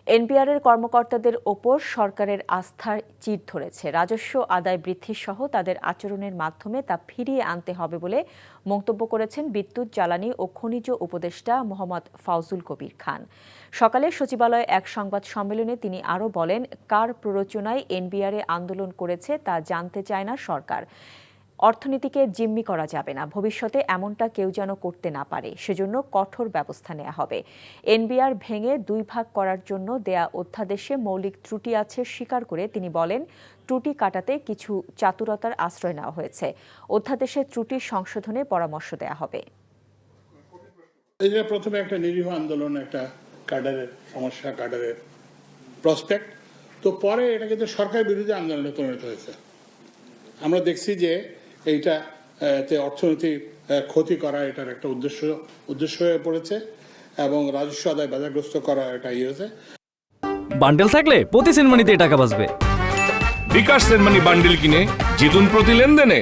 এনবিআরের কর্মকর্তাদের ওপর সরকারের আস্থার চির ধরেছে। রাজস্ব আদায় বৃদ্ধি সহ তাদের আচরণের মাধ্যমে তা ফিরিয়ে আনতে হবে বলে মন্তব্য করেছেন বিদ্যুৎ, জ্বালানি ও খনিজ উপদেষ্টা মোহাম্মদ ফাউজুল কবির খান। সকালে সচিবালয়ে এক সংবাদ সম্মেলনে তিনি আরও বলেন, কার প্ররোচনায় এনবিআরে আন্দোলন করেছে তা জানতে চায় না সরকার। অর্থনীতিকে জিম্মি করা যাবে না, ভবিষ্যতে এমনটা কেউ যেন করতে না পারে, সেজন্য কঠোর ব্যবস্থা নেওয়া হবে। এনবিআর ভেঙে 2 ভাগ করার জন্য দেয়া অধ্যাদেশে মৌলিক ত্রুটি আছে স্বীকার করে তিনি বলেন, ত্রুটি কাটাতে কিছু চাতুরতার আশ্রয় নেওয়া হয়েছে। অধ্যাদেশে ত্রুটি সংশোধনে পরামর্শ দেওয়া হবে। এই যে প্রথমে একটা নিরীহ আন্দোলন, একটা কাডারের সমস্যা, কাডারের প্রসপেক্ট, তো পরে এটা কিন্তু সরকার বিরোধী আন্দোলনে পরিণত হয়েছে। আমরা দেখছি যে এইটাতে অর্থনৈতিক ক্ষতি করা এটার একটা উদ্দেশ্য হয়ে পড়েছে এবং রাজস্ব আদায় বাধাগ্রস্ত করা এটা হয়েছে। বান্ডেল থাকলে প্রতি সেনমানিতে টাকা বাঁচবে। বিকাশ সেনমানি বান্ডেল কিনে জিতুন প্রতি লেনদেনে।